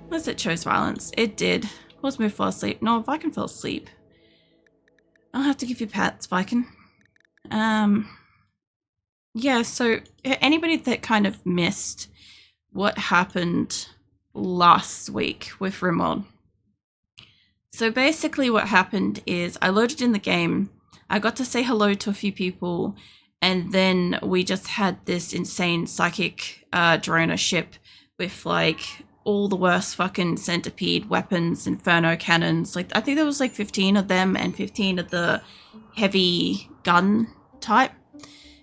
Unless it chose violence. It did. Was Move fall asleep? No, Viking fell asleep. I'll have to give you pats, Viking. Yeah, so anybody that kind of missed what happened last week with RimWorld. So basically what happened is I loaded in the game, I got to say hello to a few people, and then we just had this insane psychic drone ship with like all the worst fucking centipede weapons, inferno cannons. Like I think there was like 15 of them and 15 of the heavy gun type.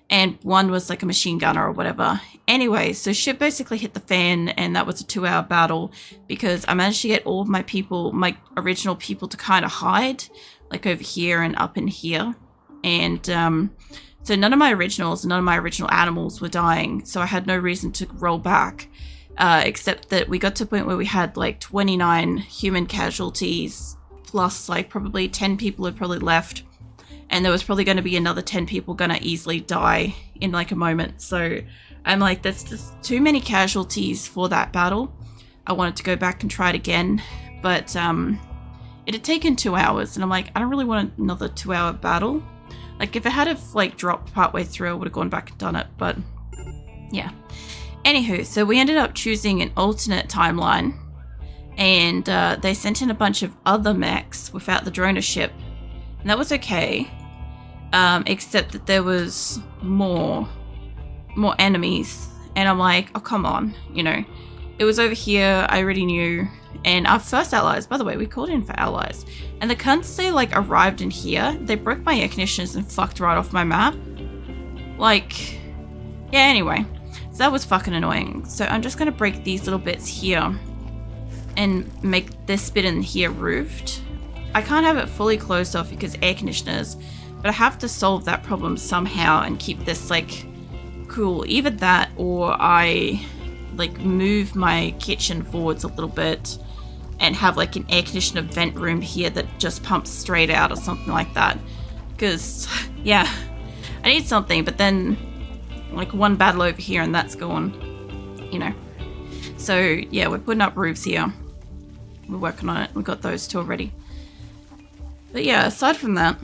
And one was like a machine gunner or whatever. Anyway, so shit basically hit the fan, and that was a 2-hour battle because I managed to get all of my people, my original people, to kind of hide, like over here and up in here. And so none of my original animals were dying, so I had no reason to roll back, except that we got to a point where we had like 29 human casualties, plus like probably 10 people had probably left. And there was probably going to be another 10 people going to easily die in like a moment. So I'm like, that's just too many casualties for that battle. I wanted to go back and try it again. But it had taken 2 hours. And I'm like, I don't really want another 2-hour battle. Like if it had have like dropped partway through, I would have gone back and done it. But yeah. Anywho, so we ended up choosing an alternate timeline. And they sent in a bunch of other mechs without the droner ship. And that was okay, except that there was more enemies, and I'm like, oh come on, you know, it was over here, I already knew. And our first allies, by the way, we called in for allies, and the cunts, they like arrived in here, they broke my air conditioners and fucked right off my map. Like, yeah, anyway, so that was fucking annoying. So I'm just gonna break these little bits here and make this bit in here roofed. I can't have it fully closed off because air conditioners, but I have to solve that problem somehow and keep this like cool. Either that or I like move my kitchen forwards a little bit and have like an air conditioner vent room here that just pumps straight out or something like that. Because yeah, I need something, but then like one battle over here and that's gone, you know. So yeah, we're putting up roofs here. We're working on it. We've got those two already. But yeah, aside from that,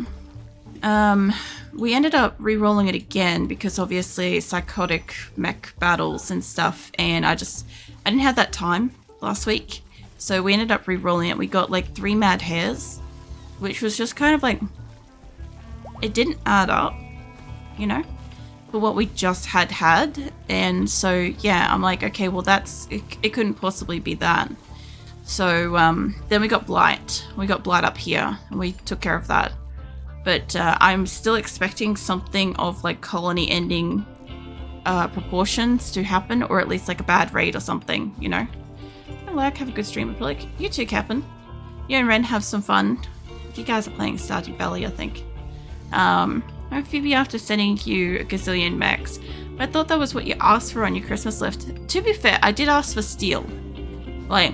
we ended up re-rolling it again because obviously psychotic mech battles and stuff, and I didn't have that time last week, so we ended up re-rolling it. We got like 3 mad hares, which was just kind of like, it didn't add up, you know, for what we just had, and so yeah, I'm like, okay, well it couldn't possibly be that. So then we got blight. We got blight up here, and we took care of that. But I'm still expecting something of like colony ending proportions to happen, or at least like a bad raid or something, you know. I like, have a good stream, Aprillic. You too, Captain. You and Ren have some fun. You guys are playing Stardew Valley, I think. Phoebe, after sending you a gazillion mechs, but I thought that was what you asked for on your Christmas list. To be fair, I did ask for steel. Like,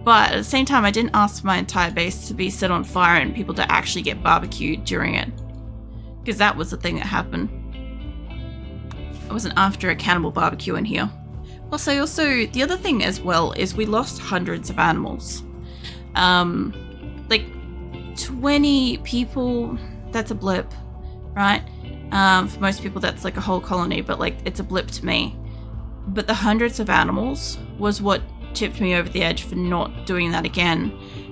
but at the same time, I didn't ask for my entire base to be set on fire and people to actually get barbecued during it. Because that was the thing that happened. I wasn't after a cannibal barbecue in here. Also, the other thing as well is we lost hundreds of animals. Like 20 people, that's a blip, right? For most people, that's like a whole colony, but like it's a blip to me. But the hundreds of animals was what tipped me over the edge for not doing that again,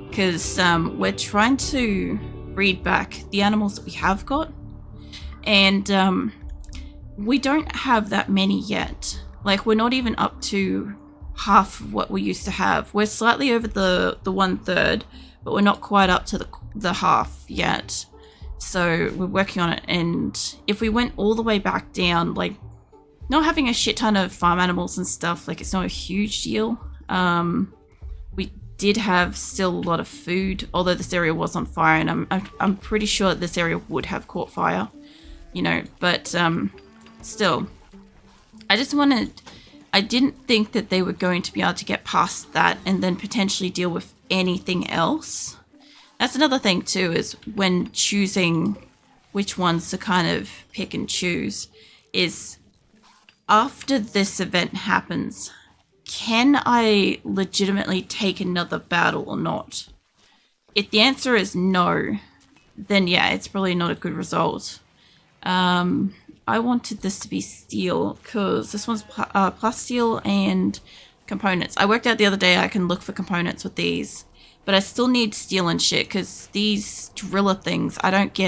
because we're trying to breed back the animals that we have got, and we don't have that many yet. Like, we're not even up to half of what we used to have. We're slightly over the 1/3, but we're not quite up to the half yet. So we're working on it, and if we went all the way back down, like, not having a shit ton of farm animals and stuff, like, it's not a huge deal. We did have still a lot of food, although this area was on fire, and I'm pretty sure that this area would have caught fire, you know, but still, I didn't think that they were going to be able to get past that and then potentially deal with anything else. That's another thing too, is when choosing which ones to kind of pick and choose, is after this event happens, can I legitimately take another battle or not? If the answer is no, then yeah, it's probably not a good result. I wanted this to be steel because this one's plus steel and components. I worked out the other day I can look for components with these, but I still need steel and shit because these driller things, I don't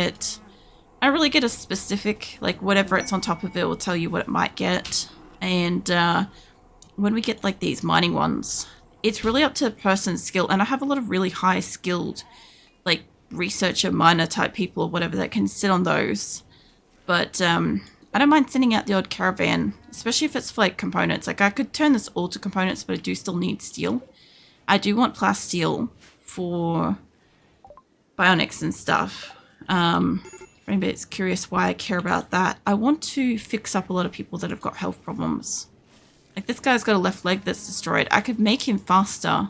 really get a specific, like whatever it's on top of it will tell you what it might get. And when we get like these mining ones, it's really up to the person's skill. And I have a lot of really high skilled, like researcher, miner type people or whatever that can sit on those. But I don't mind sending out the odd caravan, especially if it's for like components. Like I could turn this all to components, but I do still need steel. I do want plus steel for bionics and stuff. If anybody's curious why I care about that, I want to fix up a lot of people that have got health problems. Like this guy's got a left leg that's destroyed. I could make him faster.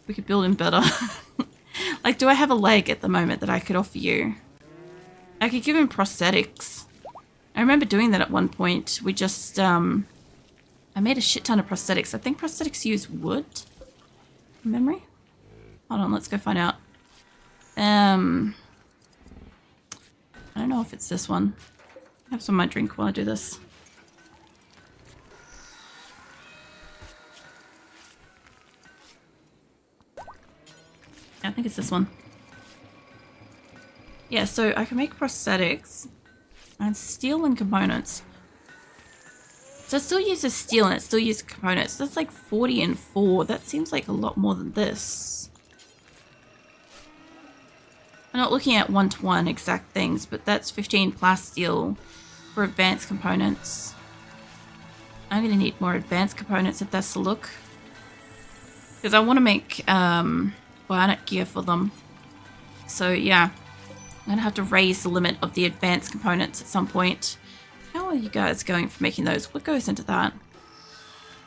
We could build him better. Like, do I have a leg at the moment that I could offer you? I could give him prosthetics. I remember doing that at one point. We just, I made a shit ton of prosthetics. I think prosthetics use wood. From memory? Hold on, let's go find out. I don't know if it's this one. I have some of my drink while I do this. I think it's this one. Yeah, so I can make prosthetics and steel and components. So it still uses steel and it still uses components. That's like 40 and 4. That seems like a lot more than this. I'm not looking at one-to-one exact things, but that's 15 plus steel for advanced components. I'm going to need more advanced components if that's the look. Because I want to make bionic gear for them. So yeah, I'm going to have to raise the limit of the advanced components at some point. How are you guys going for making those? What goes into that?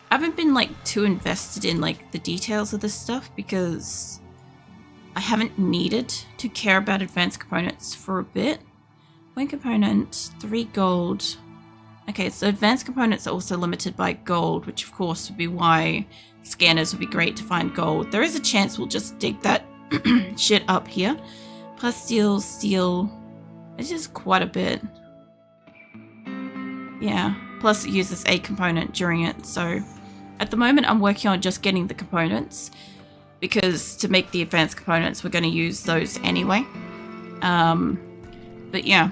I haven't been like too invested in like the details of this stuff because I haven't needed to care about advanced components for a bit. One component, 3 gold. Okay, so advanced components are also limited by gold, which of course would be why scanners would be great to find gold. There is a chance we'll just dig that shit up here. Plus steel, steel. It's just quite a bit. Yeah, plus it uses a component during it. So at the moment I'm working on just getting the components because to make the advanced components we're going to use those anyway. But yeah,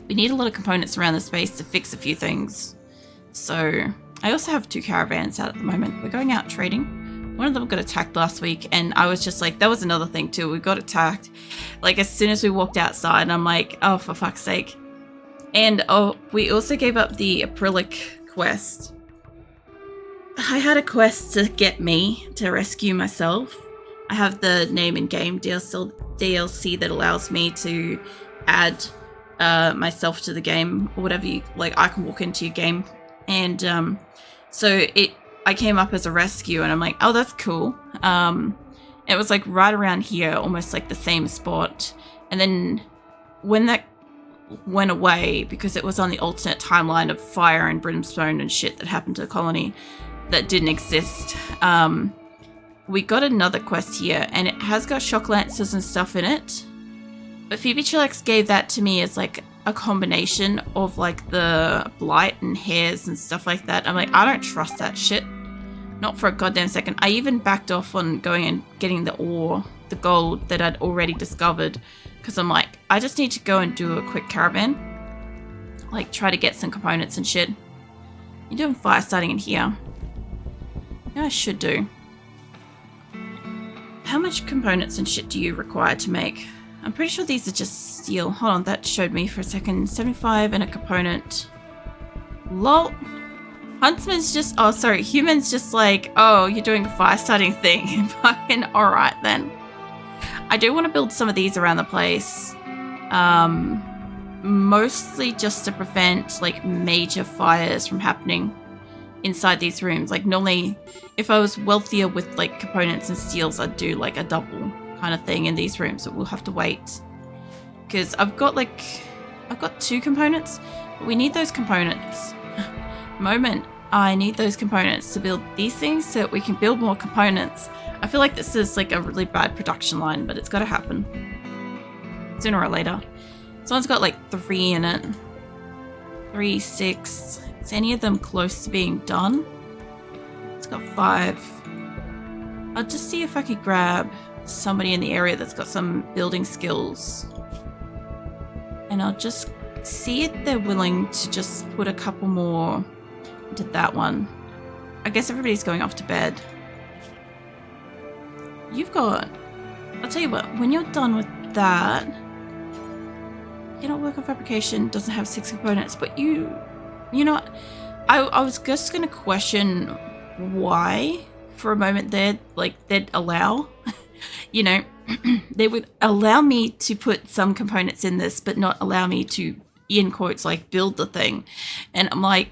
we need a lot of components around the space to fix a few things. So I also have 2 caravans out at the moment. We're going out trading. One of them got attacked last week and I was just like, that was another thing too. We got attacked like as soon as we walked outside and I'm like, oh, for fuck's sake. And oh, we also gave up the Aprillic quest. I had a quest to get me to rescue myself. I have the name in game DLC that allows me to add myself to the game or whatever you like. I can walk into your game and I came up as a rescue and I'm like, oh, that's cool. It was like right around here, almost like the same spot. And then when that went away, because it was on the alternate timeline of fire and brimstone and shit that happened to the colony that didn't exist, we got another quest here and it has got shock lancers and stuff in it. But Phoebe Chillax gave that to me as like a combination of like the blight and hairs and stuff like that. I'm like, I don't trust that shit. Not for a goddamn second. I even backed off on going and getting the ore, the gold that I'd already discovered. Because I'm like, I just need to go and do a quick caravan. Like try to get some components and shit. You're doing fire starting in here. Yeah, I should do. How much components and shit do you require to make? I'm pretty sure these are just steel. Hold on, that showed me for a second. 75 and a component. Lol. Huntsman's just, oh sorry, human's just like, oh, you're doing a fire starting thing. Fucking alright then. I do want to build some of these around the place. Mostly just to prevent like major fires from happening inside these rooms. Like normally, if I was wealthier with like components and steels, I'd do like a double kind of thing in these rooms, but we'll have to wait. Because I've got 2 components, but we need those components. Moment, I need those components to build these things so that we can build more components. I feel like this is like a really bad production line, but it's got to happen sooner or later. This one's got like 3 in it. 3, 6. Is any of them close to being done? It's got 5. I'll just see if I could grab somebody in the area that's got some building skills. And I'll just see if they're willing to just put a couple more into that one. I guess everybody's going off to bed. You've got... I'll tell you what, when you're done with that... Cannot work on fabrication, doesn't have 6 components, but you know what? I was just going to question why for a moment there, like they'd allow, you know, they would allow me to put some components in this, but not allow me to, in quotes, like build the thing. And I'm like,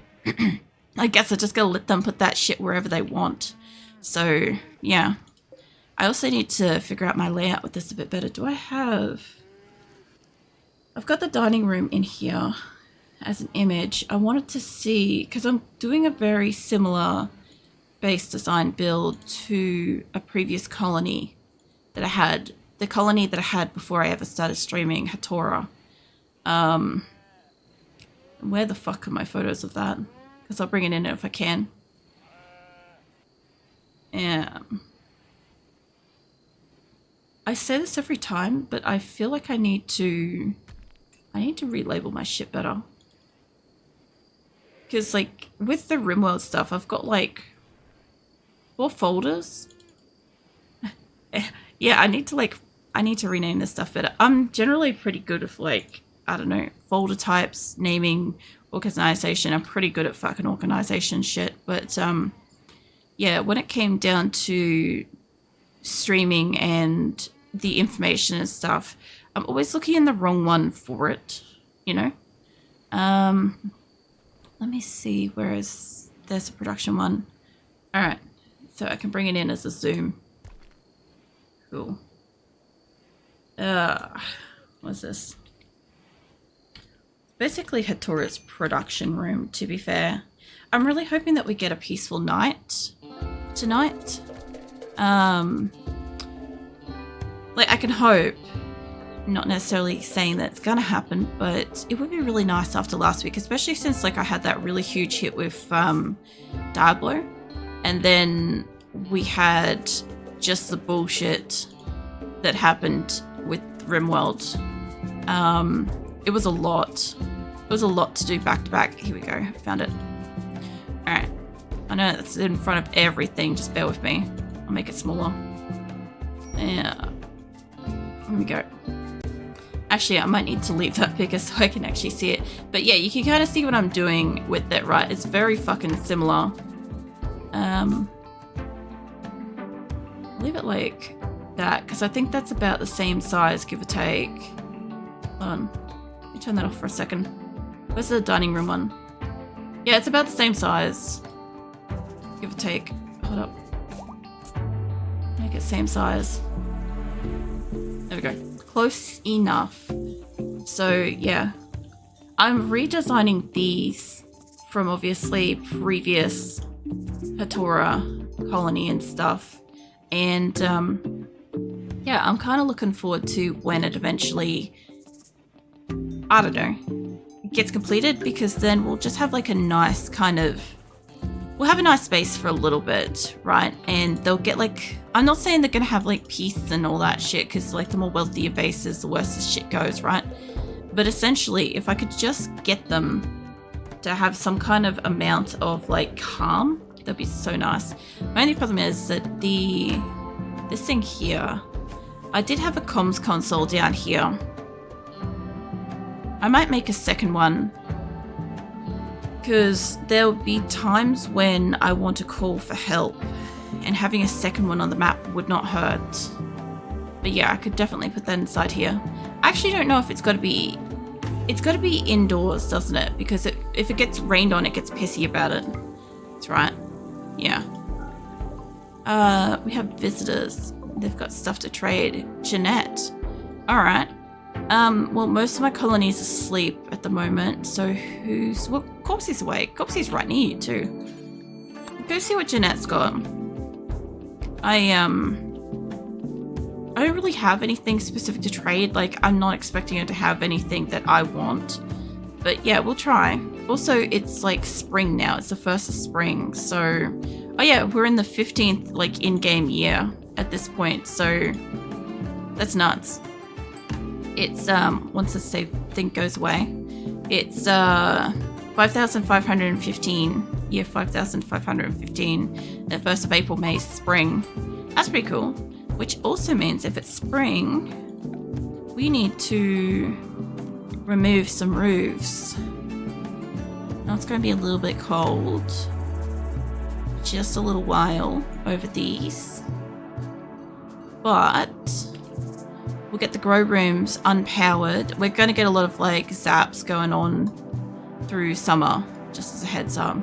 I guess I just gotta let them put that shit wherever they want. So yeah, I also need to figure out my layout with this a bit better. Do I have... I've got the dining room in here as an image. I wanted to see, because I'm doing a very similar base design build to a previous colony that I had. The colony that I had before I ever started streaming, Asora. Where the fuck are my photos of that? Because I'll bring it in if I can. Yeah. I say this every time, but I feel like I need to relabel my shit better. Because, like, with the RimWorld stuff, I've got, like, 4 folders. Yeah, I need to rename this stuff better. I'm generally pretty good with, like, I don't know, folder types, naming, organization. I'm pretty good at fucking organization shit. But, yeah, when it came down to streaming and the information and stuff, I'm always looking in the wrong one for it, you know? Let me see, there's a production one. All right, so I can bring it in as a zoom. Cool. What's this? Basically Hatora's production room, to be fair. I'm really hoping that we get a peaceful night tonight. Like, I can hope. Not necessarily saying that it's gonna happen, but it would be really nice after last week, especially since, like, I had that really huge hit with Diablo, and then we had just the bullshit that happened with RimWorld. It was a lot. It was a lot to do back to back. Here we go. Found it. All right. I know that's in front of everything. Just bear with me. I'll make it smaller. Yeah. Here we go. Actually, I might need to leave that bigger so I can actually see it. But yeah, you can kind of see what I'm doing with it, right? It's very fucking similar. Leave it like that, because I think that's about the same size, give or take. Hold on. Let me turn that off for a second. Where's the dining room one? Yeah, it's about the same size. Give or take. Hold up. Make it same size. There we go. Close enough. So yeah, I'm redesigning these from obviously previous Asora colony and stuff, and yeah, I'm kind of looking forward to when it eventually, I don't know, gets completed, because then we'll just have like a nice kind of, we'll have a nice space for a little bit, right? And they'll get like, I'm not saying they're gonna have like peace and all that shit, because like the more wealthy your base is, the worse this shit goes, right? But essentially, if I could just get them to have some kind of amount of like calm, that'd be so nice. My only problem is that this thing here, I did have a comms console down here. I might make a second one, because there'll be times when I want to call for help, and having a second one on the map would not hurt. But yeah, I could definitely put that inside here. I actually don't know if it's got to be indoors, doesn't it? Because if it gets rained on, it gets pissy about it. That's right. Yeah. We have visitors. They've got stuff to trade. Jeanette. All right. Well, most of my colony's asleep at the moment, so well, Corpsy's awake. Corpsy's right near you too. go see what Jeanette's got. I don't really have anything specific to trade. Like, I'm not expecting her to have anything that I want. But yeah, we'll try. Also, it's like spring now. It's the 1st of spring. So, oh yeah, we're in the 15th like in-game year at this point. So that's nuts. It's once the save thing goes away, it's 5,515. Year 5,515. The 1st of April, May, spring. That's pretty cool. Which also means if it's spring, we need to remove some roofs. Now it's going to be a little bit cold. Just a little while over these. But we'll get the grow rooms unpowered. We're going to get a lot of like zaps going on through summer, just as a heads up.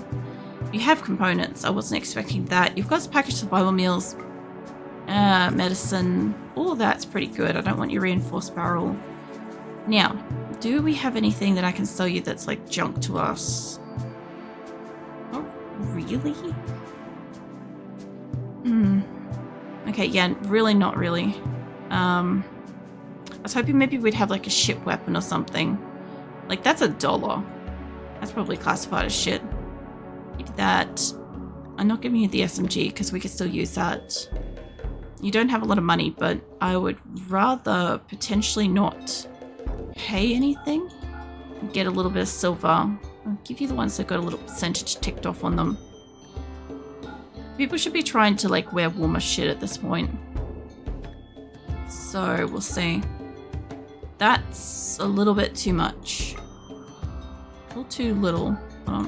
You have components. I wasn't expecting that. You've got packaged survival meals. Medicine, all that's pretty good. I don't want your reinforced barrel. Now, do we have anything that I can sell you that's like junk to us? Not really. Okay, yeah, really not really. I was hoping maybe we'd have like a ship weapon or something. Like, that's $1. That's probably classified as shit. Give that. I'm not giving you the SMG because we could still use that. You don't have a lot of money, but I would rather potentially not pay anything. Get a little bit of silver. I'll give you the ones that got a little percentage ticked off on them. People should be trying to like wear warmer shit at this point. So we'll see. That's a little bit too much. A little too little. Hold on.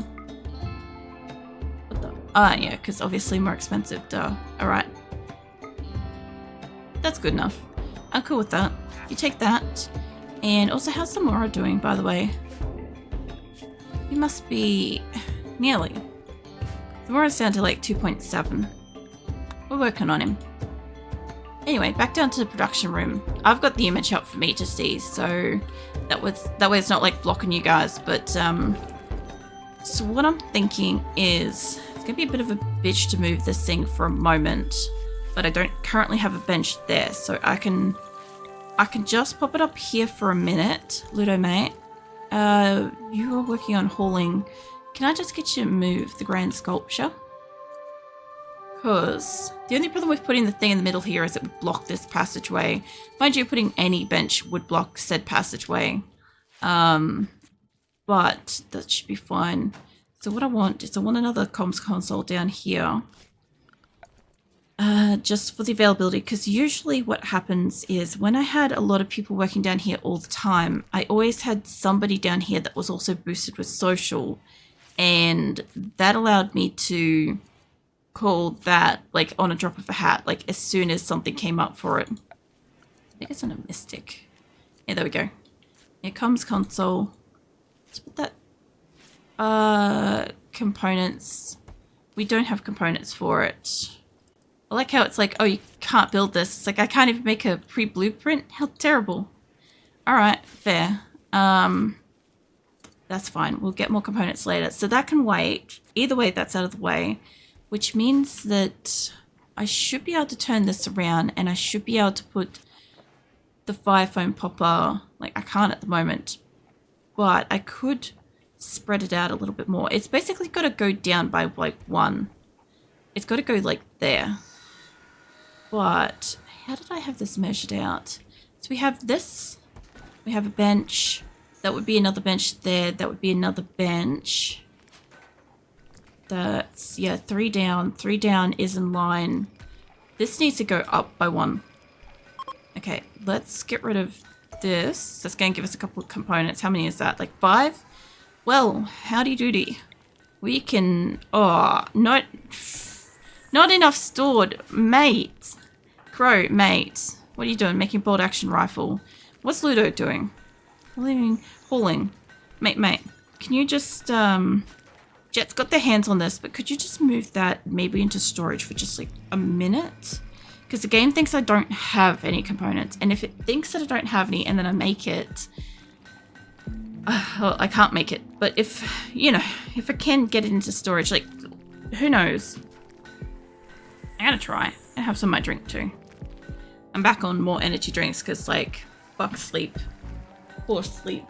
What the? Ah, yeah, because obviously more expensive. Duh. Alright. That's good enough. I'm cool with that. You take that. And also, how's Samora doing, by the way? He must be nearly. Samora's down to like 2.7. We're working on him. Anyway, back down to the production room. I've got the image up for me to see, so that way it's not like blocking you guys. But so what I'm thinking is it's gonna be a bit of a bitch to move this thing for a moment. But I don't currently have a bench there, so I can just pop it up here for a minute. Ludo, mate. You are working on hauling. Can I just get you to move the grand sculpture? Because the only problem with putting the thing in the middle here is it would block this passageway. Mind you, putting any bench would block said passageway. But that should be fine. So what I want is I want another comms console down here. Just for the availability, because usually what happens is when I had a lot of people working down here all the time, I always had somebody down here that was also boosted with social, and that allowed me to call that like on a drop of a hat, like as soon as something came up for it. I think it's on a mystic. Yeah, there we go. Here comes console. Let's put that components. We don't have components for it. I like how it's like, oh, you can't build this. It's like, I can't even make a pre-blueprint? How terrible. Alright, fair. That's fine. We'll get more components later. So that can wait. Either way, that's out of the way. Which means that I should be able to turn this around and I should be able to put the fire foam popper... Like, I can't at the moment. But I could spread it out a little bit more. It's basically got to go down by, like, 1. It's got to go, like, there. But how did I have this measured out? So we have this. We have a bench. That would be another bench there. That would be another bench. That's, yeah, 3 down. 3 down is in line. This needs to go up by 1. Okay, let's get rid of this. That's going to give us a couple of components. How many is that? Like 5? Well, howdy doody. We can... Oh, not enough stored. Mate. Crow, mate. What are you doing? Making bolt action rifle. What's Ludo doing? Hauling. Mate. Can you just, Jet's got their hands on this, but could you just move that maybe into storage for just like a minute? Because the game thinks I don't have any components. And if it thinks that I don't have any and then I make it... well, I can't make it. But if, you know, if I can get it into storage, like, who knows? I'm gonna try and have some of my drink too. I'm back on more energy drinks because, like, fuck sleep. Poor sleep.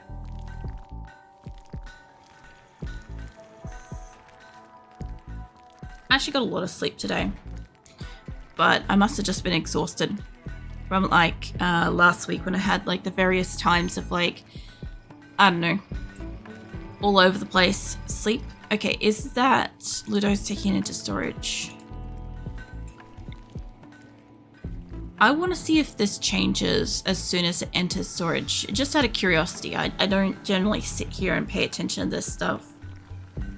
I actually got a lot of sleep today, but I must have just been exhausted from, like, last week when I had, like, the various times of, like, I don't know, all over the place sleep. Okay, is that Ludo's taking it into storage? I want to see if this changes as soon as it enters storage. Just out of curiosity. I don't generally sit here and pay attention to this stuff.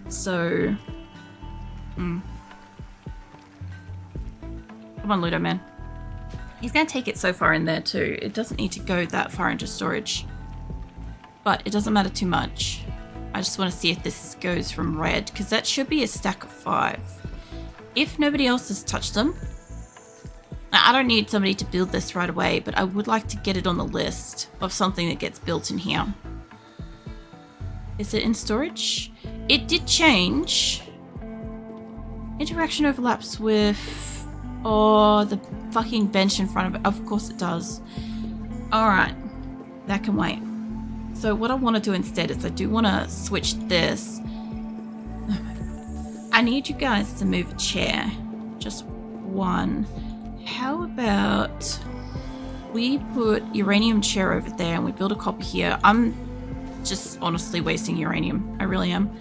So... Come on, Ludo, man. He's going to take it so far in there too. It doesn't need to go that far into storage. But it doesn't matter too much. I just want to see if this goes from red, because that should be a stack of 5. If nobody else has touched them... Now, I don't need somebody to build this right away, but I would like to get it on the list of something that gets built in here. Is it in storage? It did change. Interaction overlaps with... Oh, the fucking bench in front of it. Of course it does. Alright. That can wait. So what I want to do instead is I do want to switch this. I need you guys to move a chair. Just one. How about we put uranium chair over there and we build a copy here? I'm just honestly wasting uranium. I really am.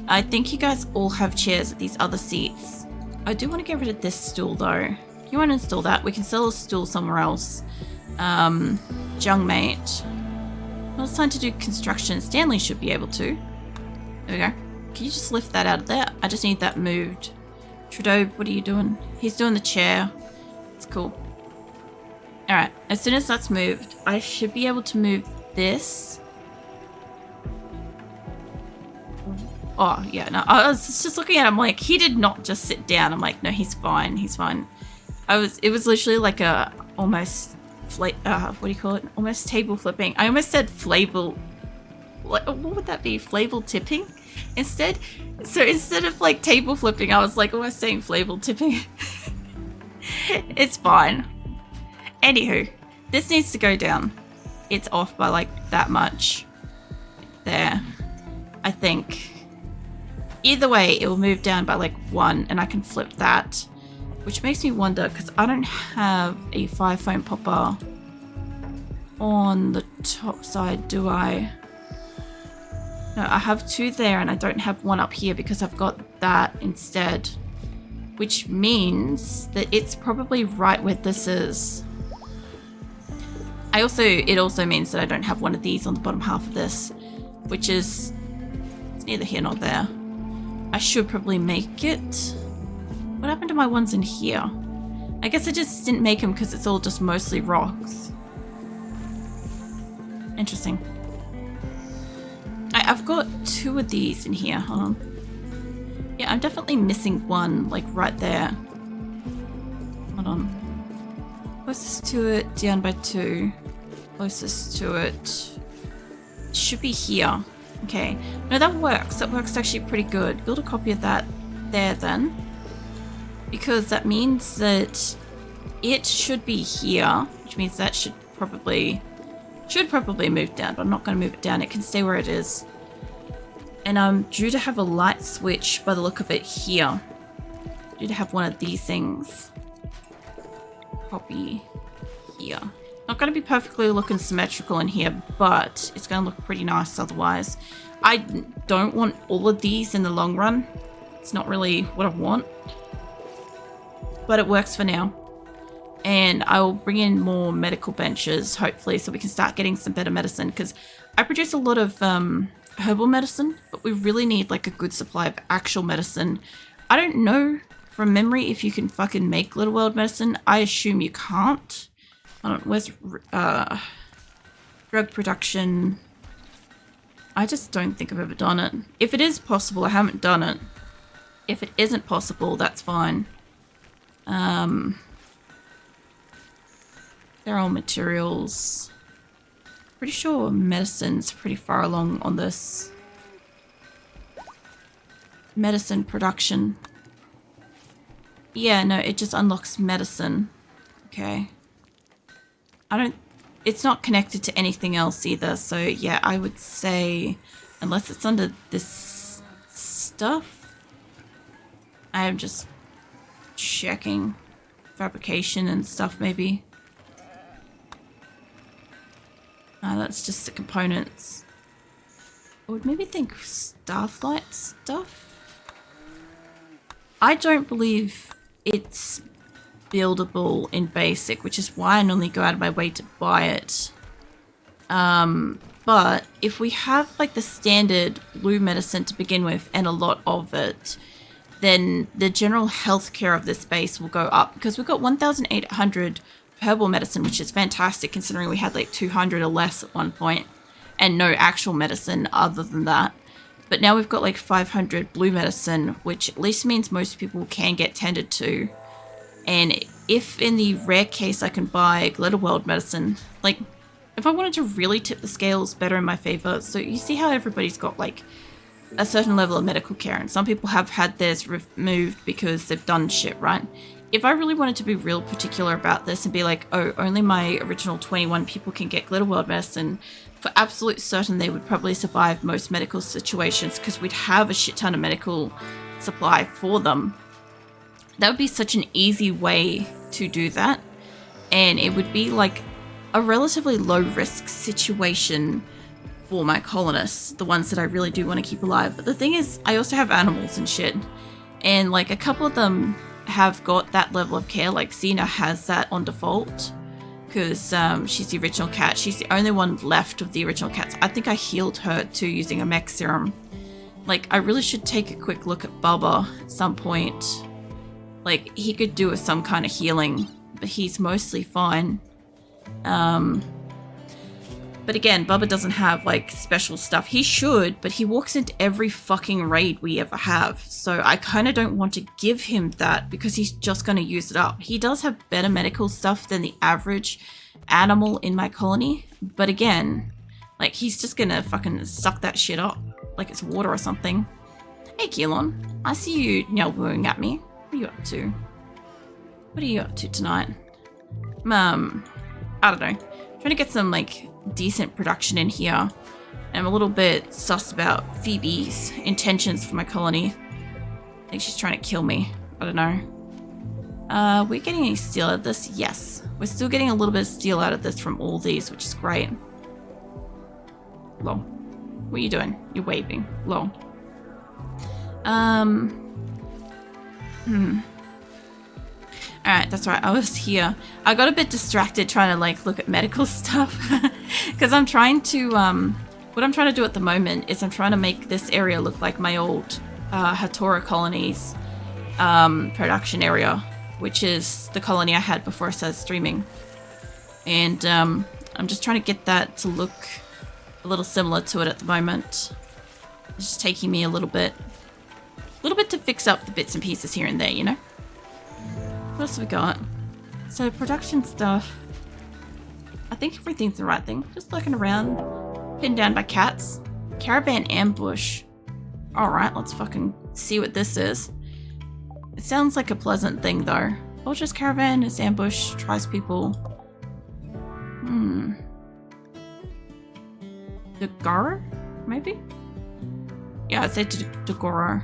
I think you guys all have chairs at these other seats. I do want to get rid of this stool though. You want to install that? We can sell a stool somewhere else. Jung mate. Well, it's time to do construction. Stanley should be able to. There we go. Can you just lift that out of there? I just need that moved. Trudeau, what are you doing? He's doing the chair. It's cool. Alright, as soon as that's moved, I should be able to move this. Oh, yeah, no, I was just looking at him like, he did not just sit down. I'm like, no, he's fine, he's fine. It was literally like a almost, what do you call it? Almost table flipping. I almost said flavel, what would that be? Flavel tipping instead? So instead of like table flipping, I was like almost saying flavel tipping. It's fine. Anywho, this needs to go down. It's off by like that much. There. I think. Either way, it will move down by like 1 and I can flip that. Which makes me wonder, because I don't have a 5-foam popper on the top side, do I? No, I have 2 there and I don't have 1 up here because I've got that instead. Which means that it's probably right where this is. It also means that I don't have one of these on the bottom half of this, which is, it's neither here nor there. I should probably make it. What happened to my ones in here? I guess I just didn't make them because it's all just mostly rocks. Interesting. I've got 2 of these in here. Hold on. Yeah, I'm definitely missing 1, like right there. Hold on. Closest to it, down by 2. Closest to it. Should be here. Okay. No, that works. That works actually pretty good. Build a copy of that there then. Because that means that it should be here, which means that should probably move down, but I'm not going to move it down. It can stay where it is. And I'm due to have a light switch by the look of it here. Due to have one of these things. Copy here. Not going to be perfectly looking symmetrical in here, but it's going to look pretty nice otherwise. I don't want all of these in the long run. It's not really what I want. But it works for now. And I'll bring in more medical benches, hopefully, so we can start getting some better medicine. Because I produce a lot of herbal medicine, but we really need like a good supply of actual medicine. I don't know from memory if you can fucking make Little World medicine. I assume you can't. I don't know, where's drug production? I just don't think I've ever done it. If it is possible, I haven't done it. If it isn't possible, that's fine. They're all materials. Pretty sure medicine's pretty far along on this. Medicine production. Yeah, no, it just unlocks medicine. Okay. It's not connected to anything else either, so yeah, I would say, unless it's under this stuff, I am just checking fabrication and stuff maybe. That's just the components. I would maybe think Starflight stuff. I don't believe it's buildable in basic, which is why I normally go out of my way to buy it. But if we have like the standard blue medicine to begin with and a lot of it, then the general healthcare of this base will go up, because we've got 1,800 herbal medicine, which is fantastic considering we had like 200 or less at one point and no actual medicine other than that. But now we've got like 500 blue medicine, which at least means most people can get tended to. And if in the rare case I can buy Glitter World medicine, like if I wanted to really tip the scales better in my favor, so you see how everybody's got like a certain level of medical care, and some people have had theirs removed because they've done shit, right? If I really wanted to be real particular about this and be like, oh, only my original 21 people can get Glitter World medicine, for absolute certain they would probably survive most medical situations because we'd have a shit ton of medical supply for them. That would be such an easy way to do that, and it would be like a relatively low risk situation for my colonists, the ones that I really do want to keep alive. But the thing is, I also have animals and shit, and like a couple of them have got that level of care. Like Xena has that on default because she's the original cat. She's the only one left of the original cats. I think I healed her too using a mech serum. Like I really should take a quick look at Bubba at some point. Like he could do with some kind of healing, but he's mostly fine. But again, Bubba doesn't have like special stuff. He should, but he walks into every fucking raid we ever have. So I kind of don't want to give him that because he's just going to use it up. He does have better medical stuff than the average animal in my colony. But again, like he's just going to fucking suck that shit up like it's water or something. Hey, Keelon. I see you elbowing at me. What are you up to? What are you up to tonight? I don't know. Trying to get some like decent production in here. And I'm a little bit sus about Phoebe's intentions for my colony. I think she's trying to kill me. I don't know. We're getting any steel out of this? Yes. We're still getting a little bit of steel out of this from all these, which is great. Lol. What are you doing? You're waving. Lol. Alright, that's right. I was here. I got a bit distracted trying to like look at medical stuff because I'm trying to what I'm trying to do at the moment is I'm trying to make this area look like my old Hatora colony's production area, which is the colony I had before I started streaming. And I'm just trying to get that to look a little similar to it at the moment. It's just taking me a little bit to fix up the bits and pieces here and there, you know? What else have we got? So production stuff. I think everything's the right thing. Just looking around. Pinned down by cats. Caravan ambush. Alright, let's fucking see what this is. It sounds like a pleasant thing though. Vulture's caravan is ambush. Tries people. Dagoro? Maybe? Yeah, I'd say Dagoro.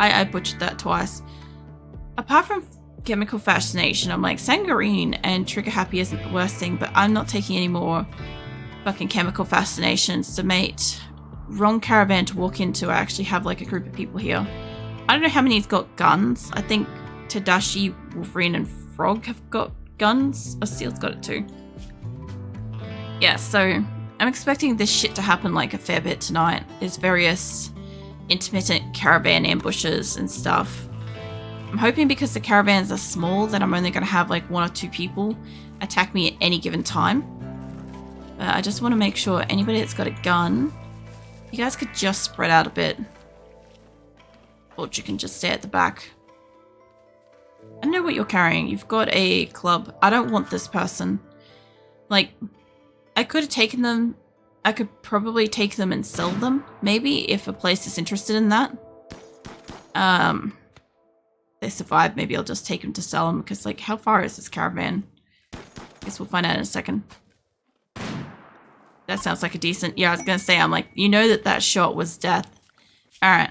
I butchered that twice. Apart from chemical fascination, I'm like, Sangarine and Trigger Happy isn't the worst thing, but I'm not taking any more fucking chemical fascinations to mate. Wrong caravan to walk into. I actually have like a group of people here. I don't know how many's got guns. I think Tadashi, Wolverine, and Frog have got guns. Steel's got it too. Yeah, so I'm expecting this shit to happen like a fair bit tonight. There's various intermittent caravan ambushes and stuff. I'm hoping because the caravans are small that I'm only going to have like 1 or 2 people attack me at any given time. But I just want to make sure anybody that's got a gun, you guys could just spread out a bit. Or you can just stay at the back. I know what you're carrying. You've got a club. I don't want this person. Like, I could have taken them. I could probably take them and sell them, maybe, if a place is interested in that. they survive, maybe I'll just take them to sell them, because, like, how far is this caravan? Guess we'll find out in a second. That sounds like a decent... Yeah, I was going to say, I'm like, you know that shot was death. Alright.